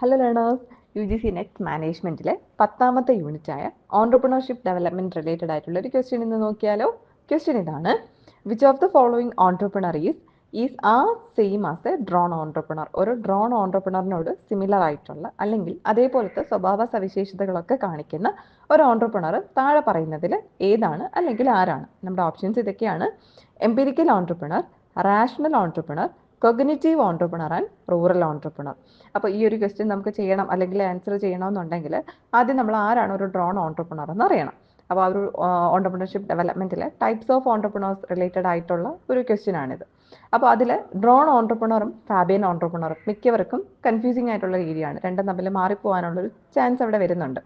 Hello learners, UGC next മാനേജ്മെൻറ്റിലെ 10ാമത്തെ യൂണിറ്റായ ഓൺട്രപ്രണർഷിപ്പ് ഡെവലപ്മെൻറ്റ് റിലേറ്റഡ് ആയിട്ടുള്ള ഒരു ക്വസ്റ്റ്യൻ ഇന്ന് നോക്കിയാലോ. ക്വസ്റ്റ്യൻ ഇതാണ്: which of the following entrepreneur is same as a drone entrepreneur? ഒരു ഡ്രോൺ ഓൺട്രപ്രണറിനോട് സിമിലർ ആയിട്ടുള്ള അല്ലെങ്കിൽ അതേപോലത്തെ സ്വഭാവ സവിശേഷതകളൊക്കെ കാണിക്കുന്ന ഒരു ഓൺട്രപ്രണർ താഴെ പറയുന്നതിൽ ഏതാണ് അല്ലെങ്കിൽ ആരാണ്? നമ്മുടെ ഓപ്ഷൻസ് ഇതൊക്കെയാണ്: empirical entrepreneur, rational entrepreneur, cognitive entrepreneur and rural entrepreneur. അപ്പോൾ ഈ ഒരു ക്വസ്റ്റ്യൻ നമുക്ക് ചെയ്യണം അല്ലെങ്കിൽ ആൻസർ ചെയ്യണമെന്നുണ്ടെങ്കിൽ ആദ്യം നമ്മൾ ആരാണ് ഒരു ഡ്രോൺ ഓൺട്രപ്രണർ എന്ന് അറിയണം. അപ്പോൾ ആ ഒരു ഓൺട്രപ്രണർഷിപ്പ് ഡെവലപ്മെൻറ്റിലെ ടൈപ്സ് ഓഫ് ഓൺട്രപ്രണേഴ്സ് റിലേറ്റഡ് ആയിട്ടുള്ള ഒരു ക്വസ്റ്റ്യൻ ആണിത്. അപ്പോൾ അതിൽ ഡ്രോൺ ഓൺട്രപ്രണറും ഫാബിയൻ ഓൺട്രപ്രണറും മിക്കവർക്കും കൺഫ്യൂസിങ് ആയിട്ടുള്ള രീതിയാണ്, രണ്ടും തമ്മിൽ മാറിപ്പോകാനുള്ളൊരു ചാൻസ് അവിടെ വരുന്നുണ്ട്.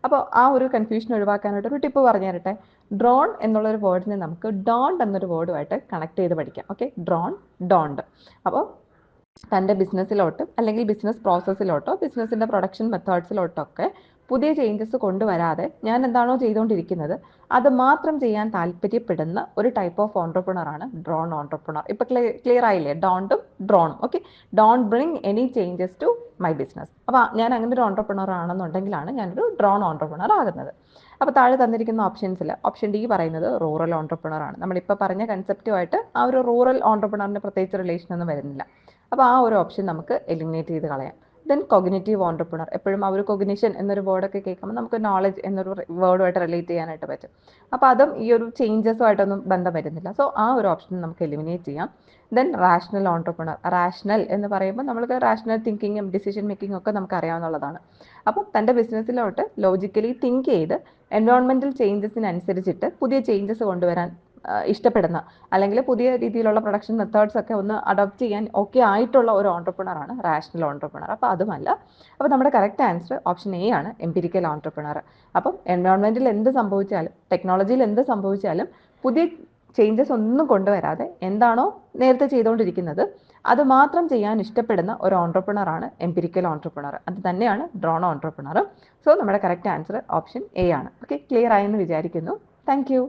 അപ്പോൾ ആ ഒരു കൺഫ്യൂഷൻ ഒഴിവാക്കാനായിട്ട് ഒരു ടിപ്പ് പറഞ്ഞു തരട്ടെ. ഡ്രോൺ എന്നുള്ളൊരു വേർഡിനെ നമുക്ക് ഡോണ്ട് എന്നൊരു വേർഡുമായിട്ട് കണക്ട് ചെയ്ത് പഠിക്കാം. Okay, drone, don't. അപ്പോൾ തൻ്റെ ബിസിനസ്സിലോട്ടും അല്ലെങ്കിൽ ബിസിനസ് പ്രോസസ്സിലോട്ടോ ബിസിനസ്സിൻ്റെ പ്രൊഡക്ഷൻ മെത്തേഡ്സിലോട്ടൊക്കെ പുതിയ ചേഞ്ചസ് കൊണ്ടുവരാതെ ഞാൻ എന്താണോ ചെയ്തുകൊണ്ടിരിക്കുന്നത് അത് മാത്രം ചെയ്യാൻ താല്പര്യപ്പെടുന്ന ഒരു ടൈപ്പ് ഓഫ് ഓൺട്രപ്രണറാണ് ഡ്രോൺ ഓൺട്രപ്രണർ. ഇപ്പോൾ ക്ലിയർ ആയില്ലേ? ഡോണ്ടും ഡ്രോണും. Okay, don't bring any changes to my business. അപ്പോൾ ഞാൻ അങ്ങനെ ഒരു ഓൺട്രപ്രണർ ആണെന്നുണ്ടെങ്കിലാണ് ഞാനൊരു ഡ്രോൺ ഓൺട്രപ്രണർ ആകുന്നത്. അപ്പോൾ താഴെ തന്നിരിക്കുന്ന ഓപ്ഷൻസിൽ ഓപ്ഷൻ ഡി പറയുന്നത് റൂറൽ ഓൺട്രപ്രണർ ആണ്. നമ്മളിപ്പോൾ പറഞ്ഞ കൺസെപ്റ്റുമായിട്ട് ആ ഒരു റൂറൽ ഓൺട്രപ്രണറിന് പ്രത്യേകിച്ച് റിലേഷൻ ഒന്നും വരുന്നില്ല. അപ്പോൾ ആ ഒരു ഓപ്ഷൻ നമുക്ക് എലിമിനേറ്റ് ചെയ്ത് കളയാം. Then cognitive entrepreneur. എപ്പോഴും ആ ഒരു കൊഗ്നിഷൻ എന്നൊരു വേർഡൊക്കെ കേൾക്കുമ്പോൾ നമുക്ക് നോളജ് എന്നൊരു വേർഡുമായിട്ട് റിലേറ്റ് ചെയ്യാനായിട്ട് പറ്റും. അപ്പോൾ അതും ഈ ഒരു ചേഞ്ചസുമായിട്ടൊന്നും ബന്ധം വരുന്നില്ല. സോ ആ ഒരു ഓപ്ഷൻ നമുക്ക് എലിമിനേറ്റ് ചെയ്യാം. Then rational entrepreneur. റാഷണൽ എന്ന് പറയുമ്പോൾ നമ്മൾക്ക് റാഷണൽ തിങ്കിങ്ങും ഡിസിഷൻ മേക്കിങ്ങും ഒക്കെ നമുക്ക് അറിയാവുന്നതാണ്. അപ്പോൾ തൻ്റെ ബിസിനസ്സിലോട്ട് ലോജിക്കലി തിങ്ക് ചെയ്ത് എൻവയോൺമെൻറ്റൽ ചേഞ്ചസിനനുസരിച്ചിട്ട് പുതിയ ചേഞ്ചസ് കൊണ്ടുവരാൻ ഇഷ്ടപ്പെടുന്ന അല്ലെങ്കിൽ പുതിയ രീതിയിലുള്ള പ്രൊഡക്ഷൻ മെത്തേഡ്സ് ഒക്കെ ഒന്ന് അഡോപ്റ്റ് ചെയ്യാൻ ഓക്കെ ആയിട്ടുള്ള ഒരു ഓൺട്രപ്രണറാണ് റാഷണൽ ഓൺട്രപ്രണർ. അപ്പോൾ അതുമല്ല. അപ്പോൾ നമ്മുടെ കറക്റ്റ് ആൻസർ ഓപ്ഷൻ എ ആണ്, എംപിരിക്കൽ ഓൺട്രപ്രണർ. അപ്പം എൻവയോൺമെൻറ്റിൽ എന്ത് സംഭവിച്ചാലും ടെക്നോളജിയിൽ എന്ത് സംഭവിച്ചാലും പുതിയ ചേഞ്ചസ് ഒന്നും കൊണ്ടുവരാതെ എന്താണോ നേരത്തെ ചെയ്തുകൊണ്ടിരിക്കുന്നത് അത് മാത്രം ചെയ്യാൻ ഇഷ്ടപ്പെടുന്ന ഒരു ഓൺട്രപ്രണറാണ് എംപിരിക്കൽ ഓൺട്രപ്രണർ. അത് തന്നെയാണ് ഡ്രോൺ ഓൺട്രപ്രണർ. സോ നമ്മുടെ കറക്റ്റ് ആൻസർ ഓപ്ഷൻ എ ആണ്. ഓക്കെ, ക്ലിയർ ആയെന്ന് വിചാരിക്കുന്നു. Thank you.